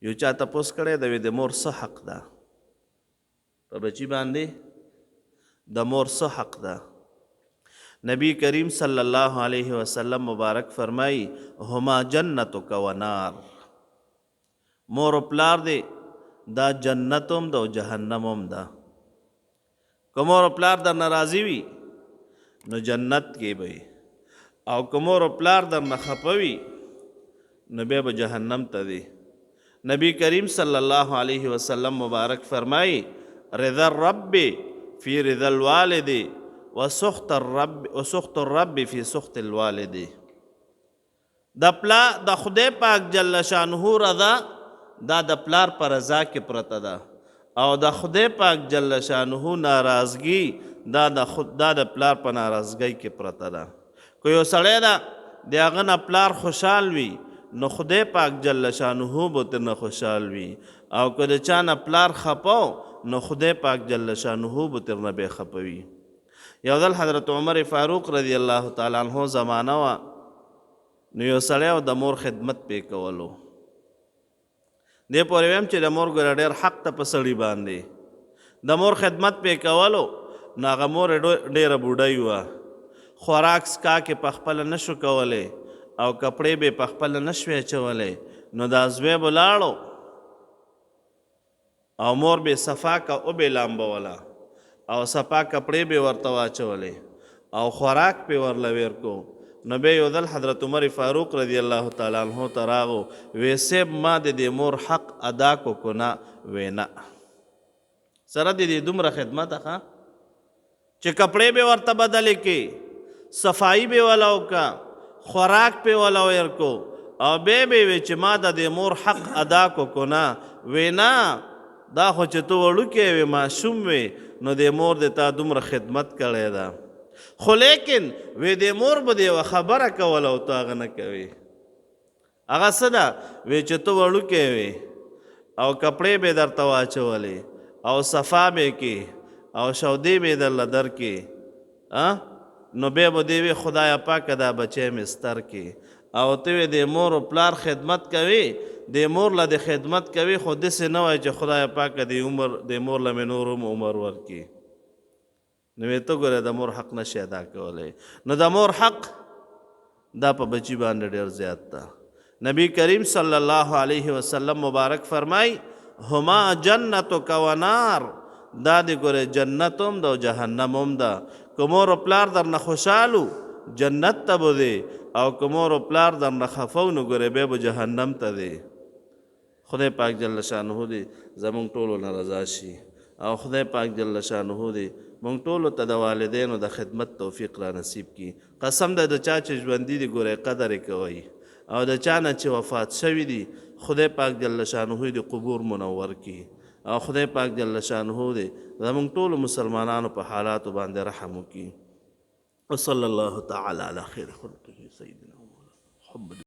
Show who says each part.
Speaker 1: یو چا تپوس کړی د د مور څه حق ده په بچي باندې د مور څه حق ده نبی کریم صلی الله علیه وسلم مبارک فرمائی هما جنتک و نار مور و پلار دی دا جنتم دا و جهنمم دا که مور و پلار در ناراضی وي نو جنت کې به او که مور و پلار در نخپوي نو بیا به جهنم ته دی نبی کریم صلی الله علیه وسلم مبارک فرمائی رضا الرب فی رضا الوالد وسخط الرب فی سخط الوالد د خدای پاک جل شانه رضا دا د پلار پر رضا کې پرته ده او د خدای پاک جل شانه ناراضگی دا د پلار په ناراضگی کې پرته ده که یو سړی ده د هغه نه پلار خوشحال وي نو خدای پاک جل شانه به ترنه خوشحال وي او که د چا نه پلار خپه نو خدای پاک جل شانه به ترنه بې خپه وي یو ځل حضرت عمر فاروق رضی الله تعالی عنه زمانه وه نو یو سړی د مور خدمت پې کولو دې پورې ویم چې د مور ګوره ډېر حق ته په سړي باندې د مور خدمت پې کولو نو هغه مور ډېره بوډۍ وه خوراک څښاک یې پخپله نشو کولی او کپړې به پخپله نشوې اچولی نو دا زوی به لاړو او مور به صفا کا او به لامبوله او صفا کپړې به ورته واچولې او خوراک پې ورله ویر کو نو بیا یو ځل حضرت عمر فاروق رضی الله تعالی عنه ته راغو وی صاحب ما د دې مور حق ادا کو که نه وی نه سره د دې دومره خدمت ښه چې کپړې به ورته بدلې کې صفایي به وله وکړه خوراک پې وله ویر کو او بیا به وی چې ما د دې مور حق ادا کو که نه وی نه دا خو چې ته وړوکی وې ماشوم وې نو د مور د تا دومره خدمت کړی ده خو لیکن وی د مور به د یوه خبره کوله او ته هغه نه کوې هغه څه ده وی چې ته وړوکی وې او کپړې به یې درته واچولې او صفا به یې کې او شودې به یې درله درکې نو بیا به دې وی خدایه پاکه دا بچی مې ستر کې او ته وی د مور و پلار خدمت کوي د مور له د خدمت کوي خو داسې نه وایي چې خدای پاکه د مور له مې نور هم عمر ورکړي نو وی ته ګوره د مور حق نشي ادا کولی نو د مور حق دا په بچي باندې ډېر زیات ده نبی کریم صلی الله علیه وسلم مبارک فرمای هما جنتک و نار دا د ګوره جنت هم ده او جهنم هم ده که مور و پلار درنه خوشحالو جنت ته به دی او که مور و پلار درنه خفه نو ګوره بیا به جهنم ته دی خدای پاک جل شانه دې زمونږ ټولو نه رضا شي او خدای پاک جل شانه دې مونږ ټولو ته د والدینو د خدمت توفیق را نصیب کړي قسم ده د چا چې ژوندي دي ګورئ قدر یې کوئ او د چا نه چې وفات شوي دي خدای پاک جل شانه دې قبور منور کړي او خدای پاک جل شانه دې زمونږ ټولو مسلمانانو په حالاتو باندې رحم وکړي وصلی الله تعالی علی خیر خلقه سیدنا محمد